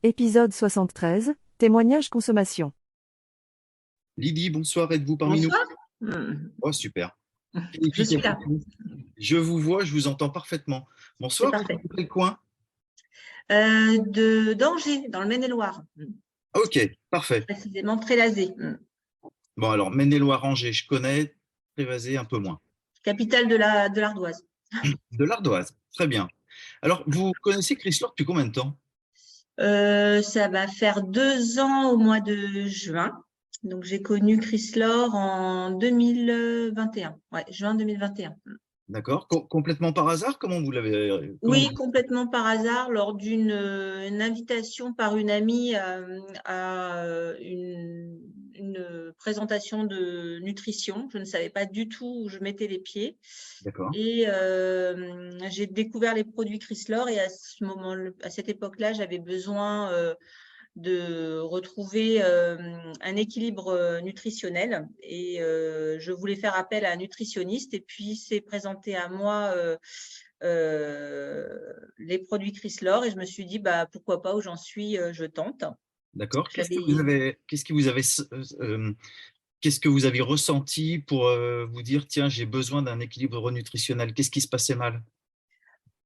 Épisode 73, témoignage consommation. Lydie, bonsoir, êtes-vous parmi nous? Bonsoir. Oh, super. Quelle Je suis là. efficacité. Je vous vois, je vous entends parfaitement. C'est Bonsoir, vous êtes parfait. dans quel coin? De d'Angers, dans le Maine-et-Loire. Ok, parfait. Précisément Trélazé. Bon, alors, Maine-et-Loire-Angers, je connais, Prévasé, un peu moins. Capitale de l'Ardoise. De l'Ardoise, très bien. Alors, vous connaissez Chrysler depuis combien de temps? Ça va faire 2 ans au mois de juin. Donc, j'ai connu Chryslor en 2021. Ouais, juin 2021. D'accord. Complètement par hasard? Oui, complètement par hasard, lors d'une invitation par une amie à une présentation de nutrition. Je ne savais pas du tout où je mettais les pieds. D'accord. Et j'ai découvert les produits Chryslor et à cette époque-là, j'avais besoin de retrouver un équilibre nutritionnel et je voulais faire appel à un nutritionniste et puis c'est présenté à moi les produits Chryslor et je me suis dit bah pourquoi pas où j'en suis je tente. D'accord. Je l'avais Qu'est-ce que vous avez ressenti pour vous dire, tiens, j'ai besoin d'un équilibre nutritionnel? Qu'est-ce qui se passait mal?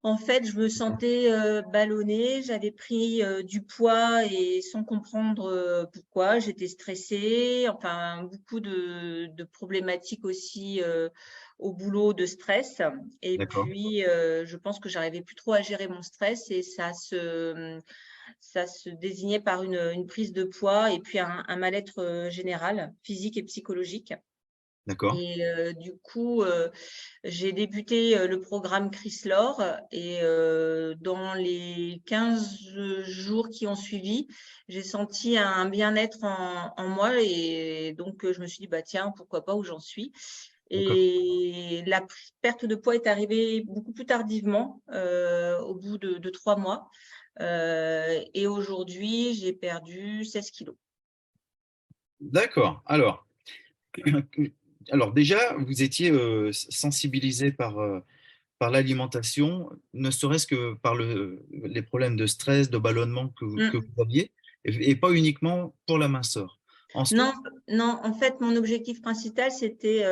En fait, je me sentais ballonnée, j'avais pris du poids et sans comprendre pourquoi, j'étais stressée, enfin beaucoup de problématiques aussi au boulot, de stress. Et D'accord. puis, je pense que j'arrivais plus trop à gérer mon stress et ça se désignait par une prise de poids et puis un mal-être général, physique et psychologique. D'accord. Et du coup, j'ai débuté le programme Chryslor et dans les 15 jours qui ont suivi, j'ai senti un bien-être en moi et donc je me suis dit bah tiens, pourquoi pas où j'en suis. D'accord. Et la perte de poids est arrivée beaucoup plus tardivement, au bout de 3 mois. Et aujourd'hui, j'ai perdu 16 kilos. D'accord. Alors déjà, vous étiez sensibilisé par l'alimentation, ne serait-ce que par les problèmes de stress, de ballonnement que Mm. vous aviez, et pas uniquement pour la minceur. Ensuite, Non, non, en fait, mon objectif principal, c'était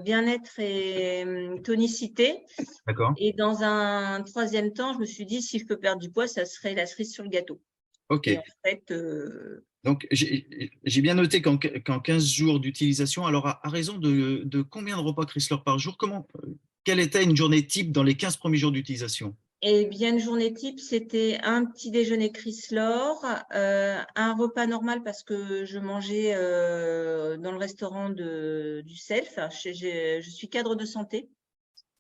bien-être et tonicité. d'accord. Et dans un troisième temps, je me suis dit, si je peux perdre du poids, ça serait la cerise sur le gâteau. Ok. Et en fait, Donc, j'ai bien noté qu'en 15 jours d'utilisation, alors à raison de combien de repas Chrysler par jour, quelle était une journée type dans les 15 premiers jours d'utilisation? et bien, une journée type, c'était un petit déjeuner Chryslor, un repas normal parce que je mangeais dans le restaurant du Self. Je suis cadre de santé.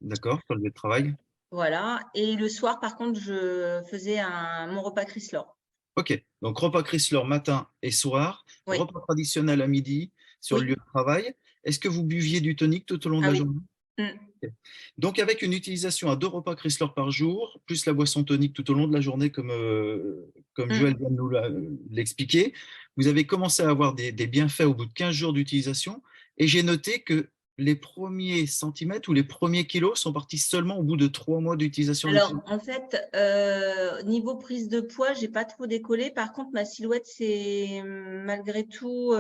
D'accord, sur le lieu de travail. Voilà. Et le soir, par contre, je faisais mon repas Chryslor. Ok, donc repas Chrysler matin et soir, Oui, repas traditionnel à midi sur le oui. lieu de travail. Est-ce que vous buviez du tonique tout au long de Ah la oui. journée? Mm. Ok. Donc avec une utilisation à 2 repas Chrysler par jour, plus la boisson tonique tout au long de la journée, comme Joël Mm. vient de nous l'expliquer, vous avez commencé à avoir des bienfaits au bout de 15 jours d'utilisation. Et j'ai noté que les premiers centimètres ou les premiers kilos sont partis seulement au bout de 3 mois d'utilisation du Alors, produit. en fait, niveau prise de poids, j'ai pas trop décollé. Par contre, ma silhouette s'est malgré tout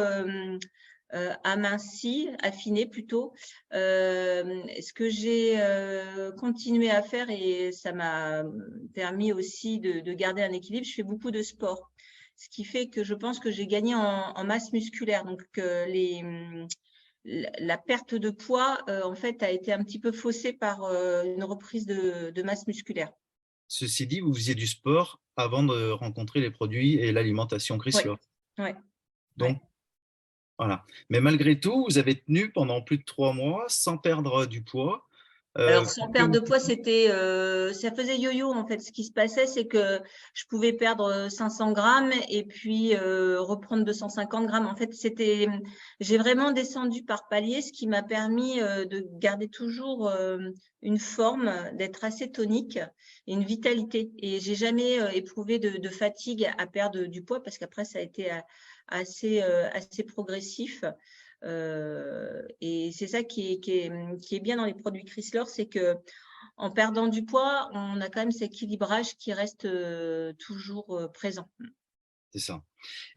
amincie, affinée plutôt. Ce que j'ai continué à faire et ça m'a permis aussi de garder un équilibre, je fais beaucoup de sport. Ce qui fait que je pense que j'ai gagné en masse musculaire. Donc, la perte de poids, en fait, a été un petit peu faussée par une reprise de masse musculaire. Ceci dit, vous faisiez du sport avant de rencontrer les produits et l'alimentation Oui, Chrysler. oui, oui. Donc, voilà. Mais malgré tout, vous avez tenu pendant plus de 3 mois sans perdre du poids. Alors, sans Parce que perte de poids, ça faisait yo-yo en fait. Ce qui se passait, c'est que je pouvais perdre 500 grammes et puis reprendre 250 grammes. En fait, j'ai vraiment descendu par palier, ce qui m'a permis de garder toujours une forme, d'être assez tonique et une vitalité. Et j'ai jamais éprouvé de fatigue à perdre du poids parce qu'après, ça a été assez progressif. Et c'est ça qui est bien dans les produits Chrysler, c'est que en perdant du poids, on a quand même cet équilibrage qui reste toujours présent. C'est ça.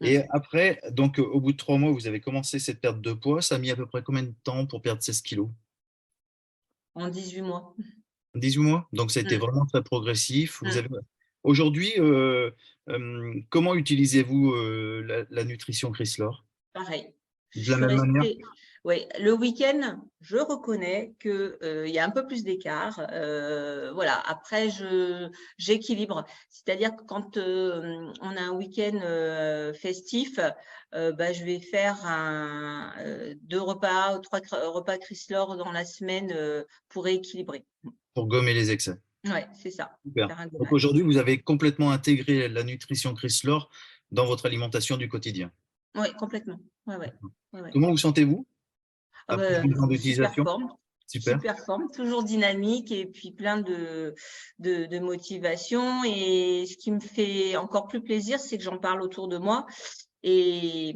Mm. Et après, donc, au bout de 3 mois, vous avez commencé cette perte de poids. Ça a mis à peu près combien de temps pour perdre 16 kilos? En 18 mois. 18 mois? Donc, ça a été Mm. vraiment très progressif. Vous Mm. avez... Aujourd'hui, comment utilisez-vous la nutrition Chrysler? Pareil. Je De la suis même manière? restée. Oui, le week-end, je reconnais qu'il y a un peu plus d'écart. Voilà. Après, j'équilibre. C'est-à-dire que quand on a un week-end festif, bah, je vais faire 2 repas ou 3 repas Chrysler dans la semaine pour rééquilibrer. Pour gommer les excès. Oui, c'est ça. Super. Faire un Donc gommage. aujourd'hui, vous avez complètement intégré la nutrition Chrysler dans votre alimentation du quotidien. Oui, complètement. Ouais, ouais. Ouais, ouais. Comment vous sentez-vous Ah après bah, 10 ans super d'utilisation? forme, Super. super forme, toujours dynamique et puis plein de motivation. Et ce qui me fait encore plus plaisir, c'est que j'en parle autour de moi. Et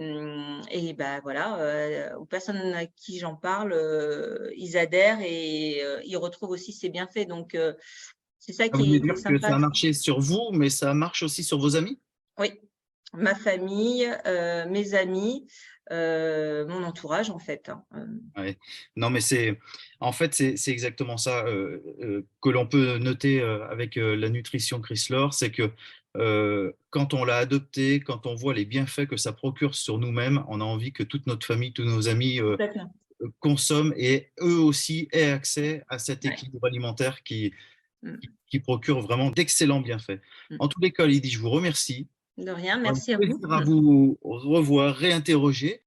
bah voilà, aux personnes à qui j'en parle, ils adhèrent et ils retrouvent aussi ces bienfaits. Donc, c'est ça Vous voulez qui est dire que ça sympa. a marché sur vous, mais ça marche aussi sur vos amis? Oui, ma famille, mes amis, mon entourage en fait, hein. Ouais. Non, mais en fait, c'est exactement ça que l'on peut noter avec la nutrition Chrysler, c'est que quand on l'a adopté, quand on voit les bienfaits que ça procure sur nous-mêmes, on a envie que toute notre famille, tous nos amis Complètement. consomment et eux aussi aient accès à cet Ouais. équilibre alimentaire Mm, qui procure vraiment d'excellents bienfaits. mm. En tous les cas, Lydie, je vous remercie. De rien, Un merci à vous. plaisir à vous revoir, réinterroger.